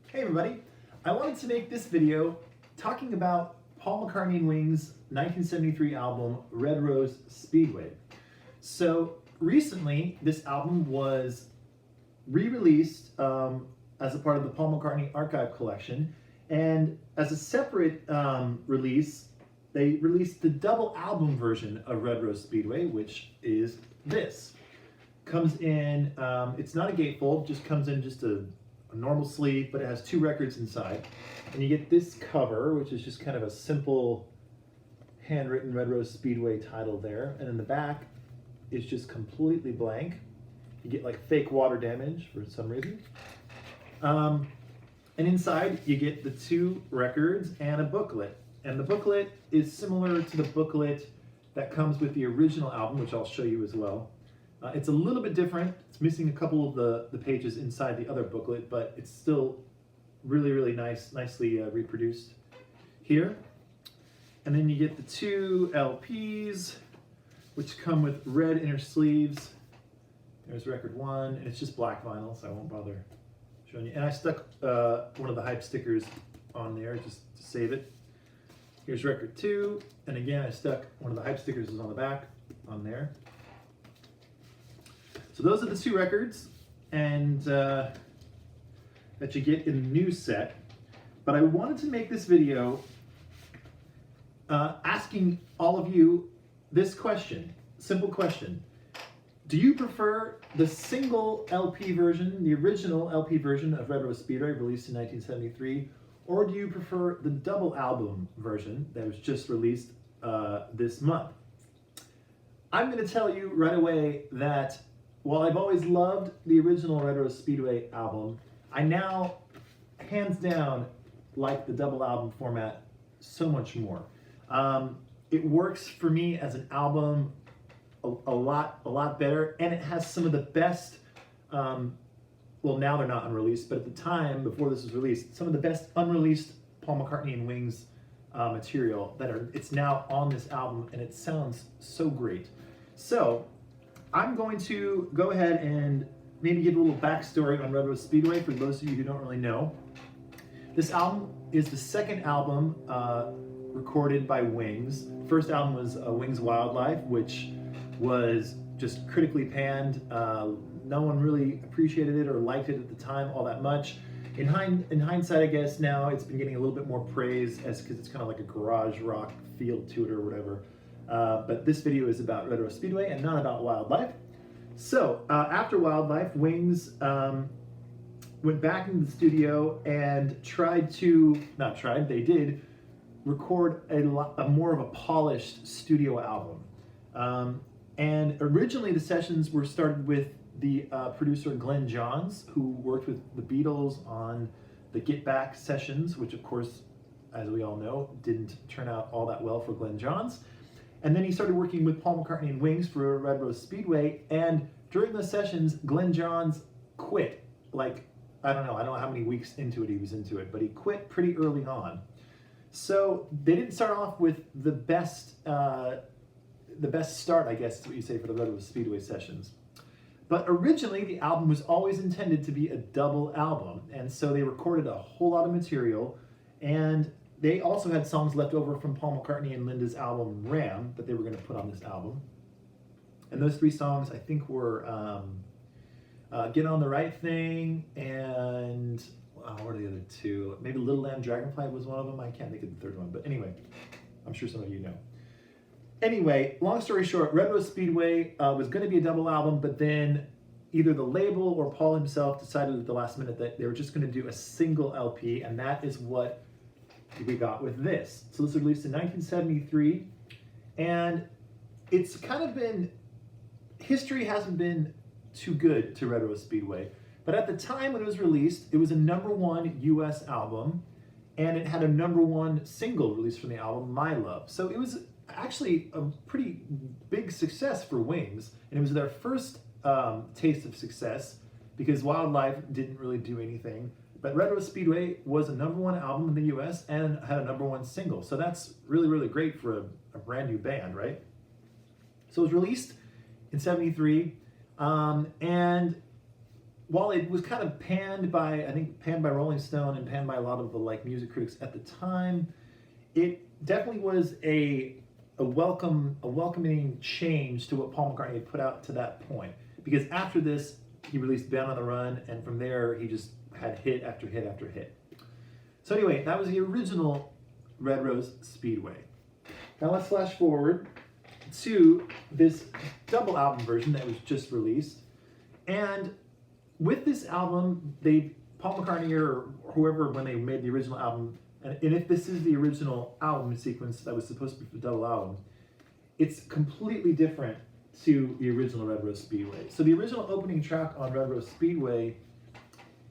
Hey everybody, I wanted to make this video talking about Paul McCartney Wings' 1973 album, Red Rose Speedway. So recently, this album was re-released as a part of the Paul McCartney Archive Collection, and as a separate release, they released the double album version of Red Rose Speedway, which is this. Comes in, it's not a gatefold, just comes in just a normal sleeve, but it has two records inside. And you get this cover, which is just kind of a simple handwritten Red Rose Speedway title there. And in the back, it's just completely blank. You get like fake water damage for some reason. And inside, you get the two records and a booklet. And the booklet is similar to the booklet that comes with the original album, which I'll show you as well. It's a little bit different. It's missing a couple of the pages inside the other booklet, but it's still really nicely reproduced here. And then you get the two LPs, which come with red inner sleeves. There's record one, and it's just black vinyl, so I won't bother showing you. And I stuck one of the hype stickers on there just to save it. Here's record two, and again I stuck one of the hype stickers on the back on there. So those are the two records and that you get in the new set. But I wanted to make this video asking all of you this question, simple question. Do you prefer the single LP version, the original LP version of Red Rose Speedway released in 1973, or do you prefer the double album version that was just released this month? I'm going to tell you right away that while I've always loved the original Red Rose Speedway album, I now, hands down, like the double album format so much more. It works for me as an album a lot better, and it has some of the best, well now they're not unreleased, but at the time, before this was released, some of the best unreleased Paul McCartney and Wings material it's now on this album, and it sounds so great. So, I'm going to go ahead and maybe give a little backstory on Red Rose Speedway for those of you who don't really know. This album is the second album recorded by Wings. First album was Wings Wildlife, which was just critically panned. No one really appreciated it or liked it at the time all that much. In hindsight, I guess now it's been getting a little bit more praise because it's kind of like a garage rock feel to it or whatever. But this video is about Red Rose Speedway and not about Wildlife. So after Wildlife, Wings went back into the studio and they did record a more of a polished studio album. And originally the sessions were started with the producer Glenn Johns, who worked with the Beatles on the Get Back sessions, which of course, as we all know, didn't turn out all that well for Glenn Johns. And then he started working with Paul McCartney and Wings for Red Rose Speedway, and during those sessions, Glenn Johns quit. Like, I don't know how many weeks into it he was into it, but he quit pretty early on. So they didn't start off with the best start, I guess is what you say, for the Red Rose Speedway sessions. But originally, the album was always intended to be a double album, and so they recorded a whole lot of material, and they also had songs left over from Paul McCartney and Linda's album Ram that they were going to put on this album. And those three songs, I think, were Get On the Right Thing and, what are the other two? Maybe Little Lamb Dragonfly was one of them. I can't think of the third one. But anyway, I'm sure some of you know. Anyway, long story short, Red Rose Speedway was going to be a double album, but then either the label or Paul himself decided at the last minute that they were just going to do a single LP, and that is what we got with this. So this was released in 1973, and it's kind of been, history hasn't been too good to Red Rose Speedway, but at the time when it was released, it was a #1 US album, and it had a #1 single released from the album, My Love. So it was actually a pretty big success for Wings, and it was their first taste of success because Wildlife didn't really do anything. But Red Rose Speedway was a #1 album in the US and had a #1 single. So that's really great for a brand new band, right? So it was released in '73, and while it was kind of panned by, I think, panned by Rolling Stone and panned by a lot of the like music critics at the time, it definitely was a welcoming change to what Paul McCartney had put out to that point. Because after this, he released Bound on the Run, and from there he just had hit after hit after hit. So anyway, that was the original Red Rose Speedway. Now let's flash forward to this double album version that was just released. And with this album, Paul McCartney or whoever, when they made the original album, and if this is the original album sequence that was supposed to be the double album, it's completely different to the original Red Rose Speedway. So the original opening track on Red Rose Speedway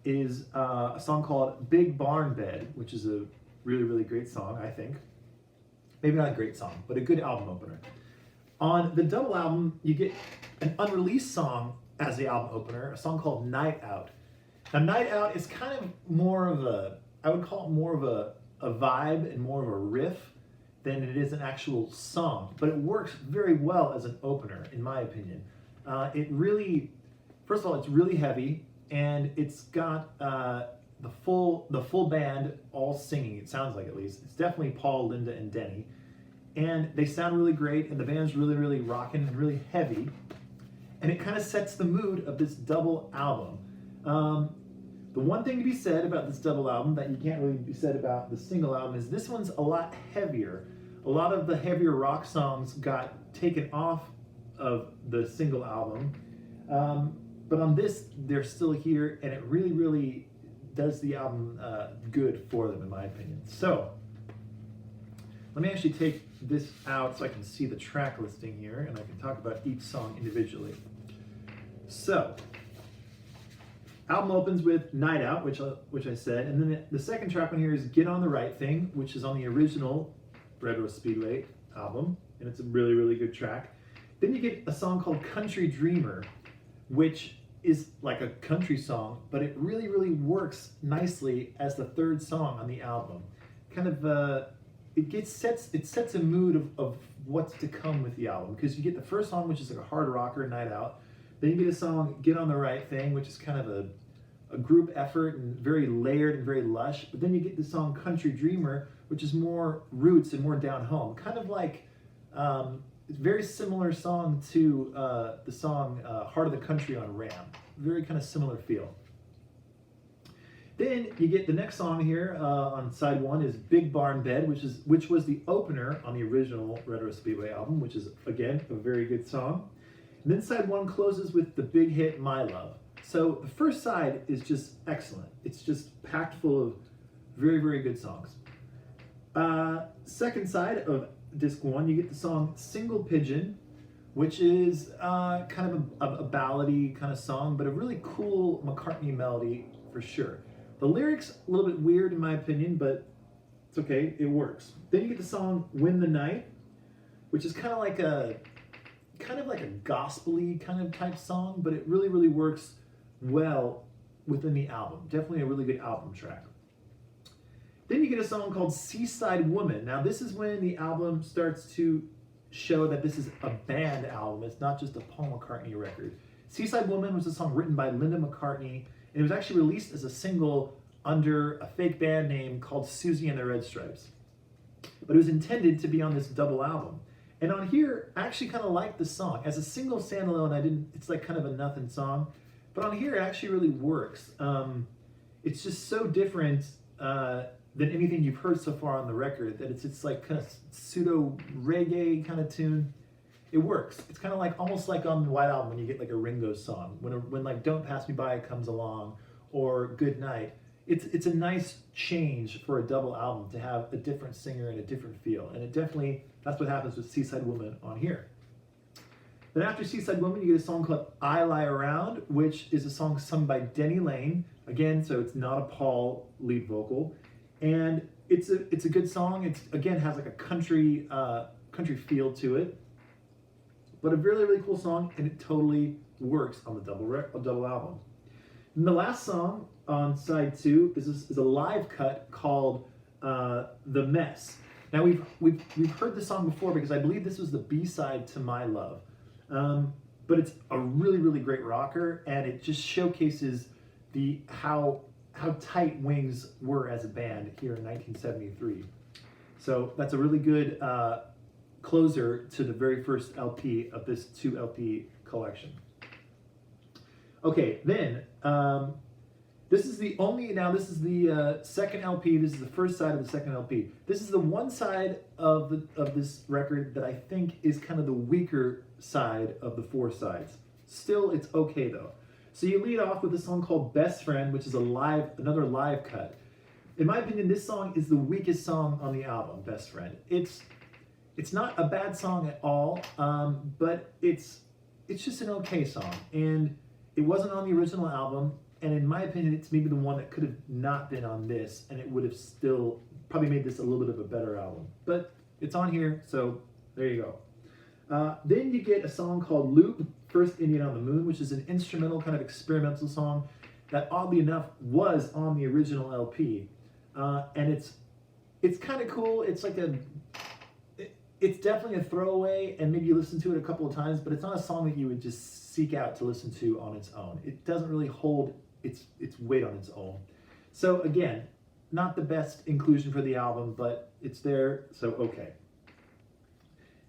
is a song called Big Barn Bed, which is a really, really great song, I think. Maybe not a great song, but a good album opener. On the double album, you get an unreleased song as the album opener, a song called Night Out. Now, Night Out is kind of more of I would call it more of a vibe and more of a riff than it is an actual song, but it works very well as an opener, in my opinion. It really, first of all, it's really heavy, and it's got the full band all singing, it sounds like, at least. It's definitely Paul, Linda, and Denny. And they sound really great, and the band's really, really rocking and really heavy. And it kind of sets the mood of this double album. The one thing to be said about this double album that you can't really be said about the single album is this one's a lot heavier. A lot of the heavier rock songs got taken off of the single album. But on this, they're still here, and it really, really does the album good for them, in my opinion. So, let me actually take this out so I can see the track listing here, and I can talk about each song individually. So, album opens with Night Out, which I said, and then the second track on here is Get on the Right Thing, which is on the original Red Rose Speedway album, and it's a really, really good track. Then you get a song called Country Dreamer, which is like a country song, but it really, really works nicely as the third song on the album. Kind of, it sets a mood of what's to come with the album, because you get the first song, which is like a hard rocker, Night Out. Then you get a song, Get on the Right Thing, which is kind of a group effort and very layered and very lush. But then you get the song Country Dreamer, which is more roots and more down home. Kind of like, it's a very similar song to the song Heart of the Country on Ram. Very kind of similar feel. Then you get the next song here on side one is Big Barn Bed, which was the opener on the original Red Rose Speedway album, which is, again, a very good song. And then side one closes with the big hit My Love. So the first side is just excellent. It's just packed full of very, very good songs. Second side of disc one, you get the song Single Pigeon, which is kind of a ballady kind of song, but a really cool McCartney melody for sure. The lyrics a little bit weird in my opinion, but it's okay, it works. Then you get the song Win the Night, which is kind of like a gospel-y kind of type song, but it really, really works well within the album. Definitely a really good album track. Then you get a song called Seaside Woman. Now this is when the album starts to show that this is a band album. It's not just a Paul McCartney record. Seaside Woman was a song written by Linda McCartney, and it was actually released as a single under a fake band name called Susie and the Red Stripes. But it was intended to be on this double album. And on here, I actually kind of like the song. As a single standalone, it's like kind of a nothing song. But on here, it actually really works. It's just so different than anything you've heard so far on the record that it's like kind of pseudo reggae kind of tune. It works. It's kind of like almost like on the White Album when you get like a Ringo song, when like Don't Pass Me By comes along, or Good Night. It's a nice change for a double album to have a different singer and a different feel, and it definitely, that's what happens with Seaside Woman on here. Then after Seaside Woman, you get a song called I Lie Around, which is a song sung by Denny Lane. Again, so it's not a Paul lead vocal. And it's a good song. It's, again, has like a country feel to it. But a really, really cool song, and it totally works on the double album. And the last song on side two is a live cut called The Mess. Now we've heard this song before because I believe this was the B-side to My Love. but it's a really, really great rocker, and it just showcases how tight Wings were as a band here in 1973. So that's a really good closer to the very first LP of this 2 LP collection. Okay, then this is the second LP. This is the first side of the second LP. This is the one side of this record that I think is kind of the weaker side of the 4 sides. Still, it's okay though. So you lead off with a song called Best Friend, which is another live cut. In my opinion, this song is the weakest song on the album, Best Friend. It's not a bad song at all, but it's just an okay song. And it wasn't on the original album, and in my opinion, it's maybe the one that could have not been on this, and it would have still probably made this a little bit of a better album. But it's on here, so there you go. Then you get a song called Loop, First Indian on the Moon, which is an instrumental kind of experimental song that oddly enough was on the original LP. And it's kind of cool. It's like it's definitely a throwaway, and maybe you listen to it a couple of times, but it's not a song that you would just seek out to listen to on its own. It doesn't really hold its weight on its own. So again, not the best inclusion for the album, but it's there, so okay.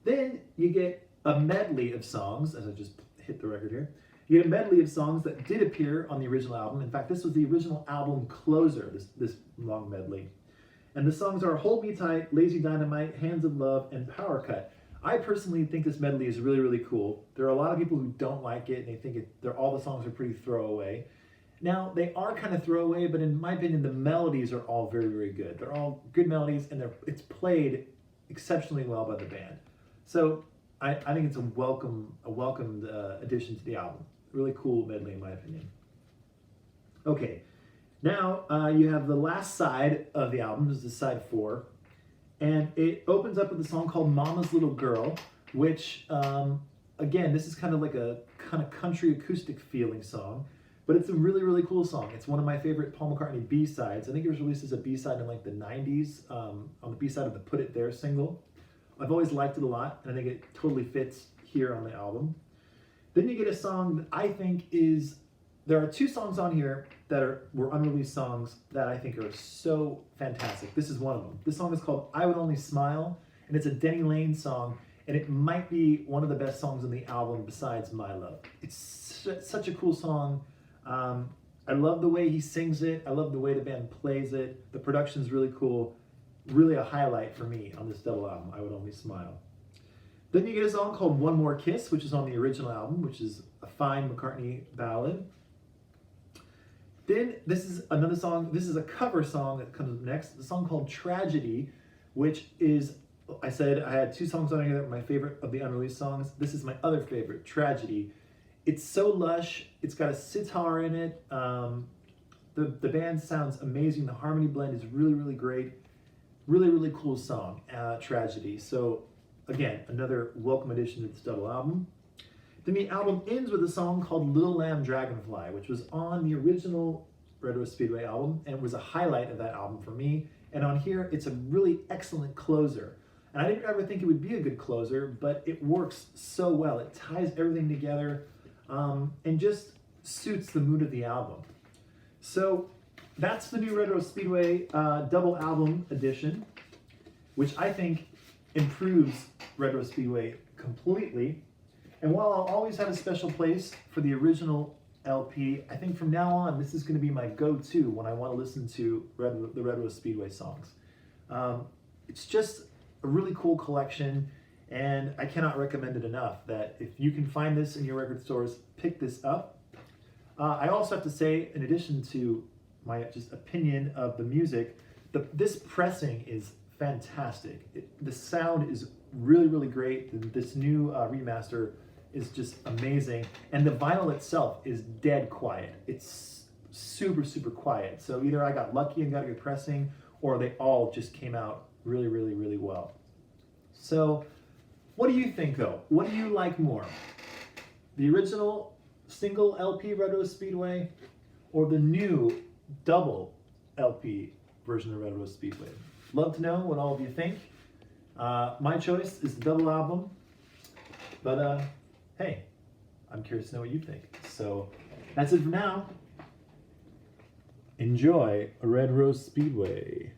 Then you get a medley of songs, as I just hit the record here. You get a medley of songs that did appear on the original album. In fact, this was the original album closer, this long medley. And the songs are Hold Me Tight, Lazy Dynamite, Hands of Love, and Power Cut. I personally think this medley is really, really cool. There are a lot of people who don't like it, and they think all the songs are pretty throwaway. Now, they are kind of throwaway, but in my opinion, the melodies are all very, very good. They're all good melodies, and it's played exceptionally well by the band. So I think it's a welcomed addition to the album. Really cool medley, in my opinion. Okay, now you have the last side of the album. This is side 4. And it opens up with a song called Mama's Little Girl, which, again, this is kind of like a kind of country acoustic feeling song, but it's a really, really cool song. It's one of my favorite Paul McCartney B-sides. I think it was released as a B-side in like the 90s, on the B-side of the Put It There single. I've always liked it a lot, and I think it totally fits here on the album. Then you get a song that I think there are 2 songs on here that were unreleased songs that I think are so fantastic. This is one of them. This song is called I Would Only Smile, and it's a Denny Lane song, and it might be one of the best songs on the album besides My Love. It's such a cool song. I love the way he sings it. I love the way the band plays it. The production's really cool. Really a highlight for me on this double album, I Would Only Smile. Then you get a song called One More Kiss, which is on the original album, which is a fine McCartney ballad. Then this is another song, this is a cover song that comes next, the song called Tragedy, which is, I said I had 2 songs on here that were my favorite of the unreleased songs. This is my other favorite, Tragedy. It's so lush, it's got a sitar in it, the band sounds amazing, the harmony blend is really, really great. Really, really cool song, Tragedy. So again, another welcome addition to this double album. Then the album ends with a song called Little Lamb Dragonfly, which was on the original Red Rose Speedway album, and was a highlight of that album for me. And on here, it's a really excellent closer. And I didn't ever think it would be a good closer, but it works so well. It ties everything together, and just suits the mood of the album. So that's the new Red Rose Speedway double album edition, which I think improves Red Rose Speedway completely. And while I'll always have a special place for the original LP, I think from now on, this is going to be my go-to when I want to listen to the Red Rose Speedway songs. It's just a really cool collection, and I cannot recommend it enough that if you can find this in your record stores, pick this up. I also have to say, in addition to my just opinion of the music, this pressing is fantastic. The sound is really, really great. This new remaster is just amazing. And the vinyl itself is dead quiet. It's super, super quiet. So either I got lucky and got a good pressing, or they all just came out really, really, really well. So what do you think though? What do you like more? The original single LP Red Rose Speedway, or the new double LP version of Red Rose Speedway? Love to know what all of you think. My choice is the double album, but hey, I'm curious to know what you think. So that's it for now. Enjoy Red Rose Speedway.